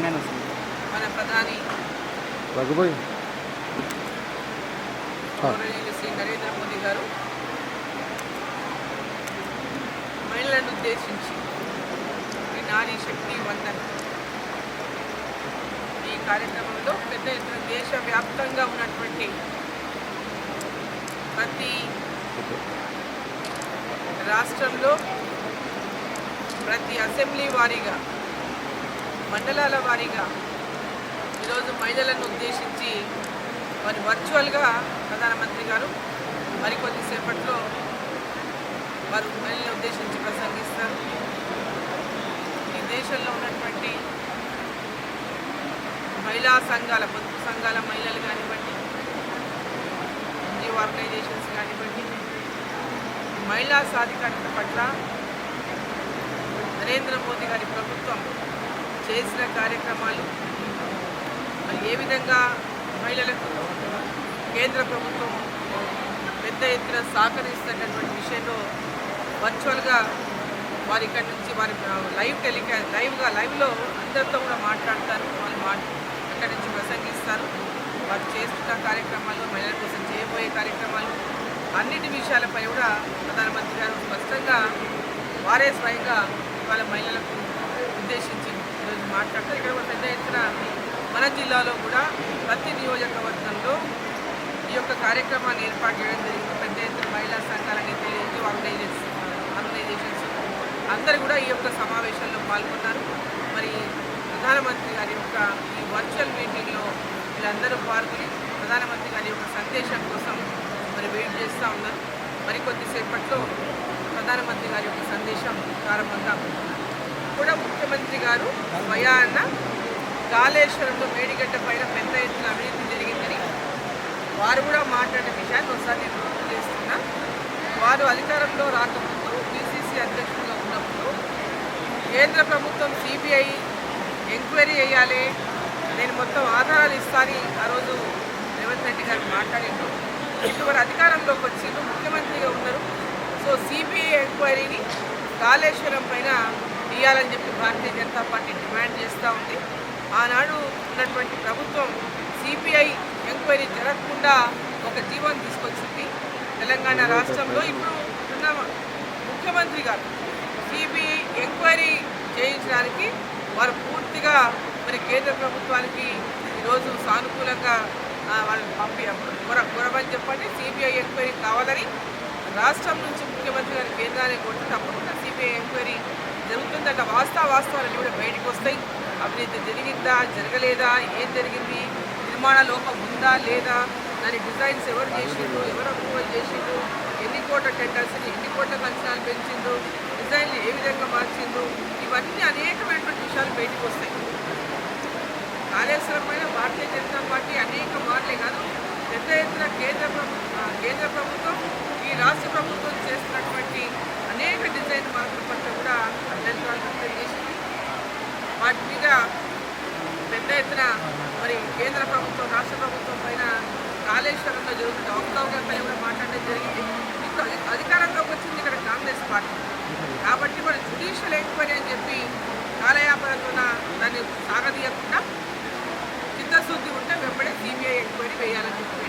మన ప్రధాని శ్రీ నరేంద్ర మోదీ గారు మహిళలను ఉద్దేశించి ఈ నారీ శక్తి వందన ఈ కార్యక్రమంలో పెద్ద ఎత్తున దేశవ్యాప్తంగా ఉన్నటువంటి ప్రతి రాష్ట్రంలో ప్రతి అసెంబ్లీ వారీగా మండలాల వారీగా ఈరోజు మహిళలను ఉద్దేశించి మరి వర్చువల్గా ప్రధానమంత్రి గారు మరికొద్దిసేపట్లో వారు మహిళలను ఉద్దేశించి ప్రసంగిస్తారు. ఈ దేశంలో ఉన్నటువంటి మహిళా సంఘాల పొదుపు సంఘాల మహిళలు కానివ్వండి, ఎన్జిఓ ఆర్గనైజేషన్స్ కానివ్వండి, మహిళా సాధికారత పట్ల నరేంద్ర మోదీ గారి ప్రభుత్వం చేసిన కార్యక్రమాలు మరి ఏ విధంగా మహిళలకు కేంద్ర ప్రభుత్వం పెద్ద ఎత్తున సహకరిస్తున్నటువంటి విషయంలో వర్చువల్గా వారి ఇక్కడి నుంచి వారి లైవ్లో అందరితో కూడా మాట్లాడతారు. వాళ్ళు అక్కడి నుంచి ప్రసంగిస్తారు. వారు చేస్తున్న కార్యక్రమాలు, మహిళల కోసం చేయబోయే కార్యక్రమాలు అన్నిటి విషయాలపై కూడా ప్రధానమంత్రి గారు స్పష్టంగా వారే స్వయంగా వాళ్ళ మహిళలకు ఉద్దేశించి ఈరోజు మాట్లాడతారు. ఇక్కడ కూడా పెద్ద ఎత్తున మన జిల్లాలో కూడా ప్రతి నియోజకవర్గంలో ఈ యొక్క కార్యక్రమాన్ని ఏర్పాటు చేయడం జరిగింది. పెద్ద ఎత్తున మహిళా సంఘాలని తెలియజేసి ఆర్గనైజేషన్స్ అందరూ కూడా ఈ యొక్క సమావేశంలో పాల్గొన్నారు. మరి ప్రధానమంత్రి గారి యొక్క ఈ వర్చువల్ మీటింగ్లో వీళ్ళందరూ పాల్గొని ప్రధానమంత్రి గారి యొక్క సందేశం కోసం మరి వెయిట్ చేస్తూ ఉన్నారు. మరికొద్దిసేపట్లో ప్రధానమంత్రి గారి యొక్క సందేశం ప్రారంభంగా కూడా ముఖ్యమంత్రి గారు స్వయాన కాళేశ్వరంలో మేడిగడ్డ పైన పెద్ద ఎత్తున అవినీతి జరిగిందని వారు కూడా మాట్లాడిన విషయాన్ని ఒకసారి నేను గుర్తు చేస్తున్నా. వారు అధికారంలో రాకముందు పిసిసి అధ్యక్షుడిగా ఉన్నప్పుడు కేంద్ర ప్రభుత్వం సిబిఐ ఎంక్వైరీ చేయాలి, నేను మొత్తం ఆధారాలు ఇస్తానని ఆ రోజు రేవంత్ రెడ్డి గారు మాట్లాడిండ్రు. ఇప్పుడు అధికారంలోకి వచ్చి ముఖ్యమంత్రిగా ఉన్నారు. సో సిబిఐ ఎంక్వైరీని కాళేశ్వరం పైన ఇవ్వాలని చెప్పి భారతీయ జనతా పార్టీ డిమాండ్ చేస్తూ ఉంది. ఆనాడు ఉన్నటువంటి ప్రభుత్వం సిబిఐ ఎంక్వైరీ జరగకుండా ఒక జీవోని తీసుకొచ్చింది తెలంగాణ రాష్ట్రంలో. ఇప్పుడు ఉన్న ముఖ్యమంత్రి గారు సిబిఐ ఎంక్వైరీ చేయించడానికి వారు పూర్తిగా మరి కేంద్ర ప్రభుత్వానికి ఈరోజు సానుకూలంగా వాళ్ళని కోరమని చెప్పండి. సిబిఐ ఎంక్వైరీ కావాలని రాష్ట్రం నుంచి ముఖ్యమంత్రి గారు కేంద్రాన్ని కొట్టి తప్పకుండా సిబిఐ ఎంక్వైరీ జరుగుతుందట. వాస్తవాలన్నీ కూడా బయటకు వస్తాయి. అవినీతి జరిగిందా, జరగలేదా, ఏం జరిగింది, నిర్మాణ లోపం ఉందా లేదా, దాని డిజైన్స్ ఎవరు చేసిండ్రు, ఎవరు అప్రూవల్ చేసిండ్రు, ఎన్ని కోట్ల టెండర్స్ని ఎన్ని కోట్ల అంచనాలు పెంచిండ్రు, డిజైన్లు ఏ విధంగా మార్చిండ్రు, ఇవన్నీ అనేకమైనటువంటి విషయాలు బయటకు వస్తాయి. కాళేశ్వరం పైన భారతీయ జనతా పార్టీ అనేక మార్లే కాదు పెద్ద ఎత్తున కేంద్ర ప్రభుత్వం ఈ రాష్ట్ర ప్రభుత్వం చేస్తున్నటువంటి అనేక డిజైన్ మార్పుల పట్ల కూడా అభ్యంతరాలు వ్యక్తం చేసింది. వాటి మీద పెద్ద ఎత్తున మరి కేంద్ర ప్రభుత్వం రాష్ట్ర ప్రభుత్వం పైన కాళేశ్వరంలో జరుగుతున్న అవకతవకలపై కూడా మాట్లాడడం జరిగింది. ఇప్పుడు అధికారంలోకి వచ్చింది ఇక్కడ కాంగ్రెస్ పార్టీ కాబట్టి మరి జ్యుడిషియల్ ఎంక్వైరీ అని చెప్పి కాలయాపనతో దాన్ని సాగదీయకుండా చిత్తశుద్ధి ఉంటే వెంబడే సిబిఐ ఎంక్వైరీ వేయాలని చెప్పి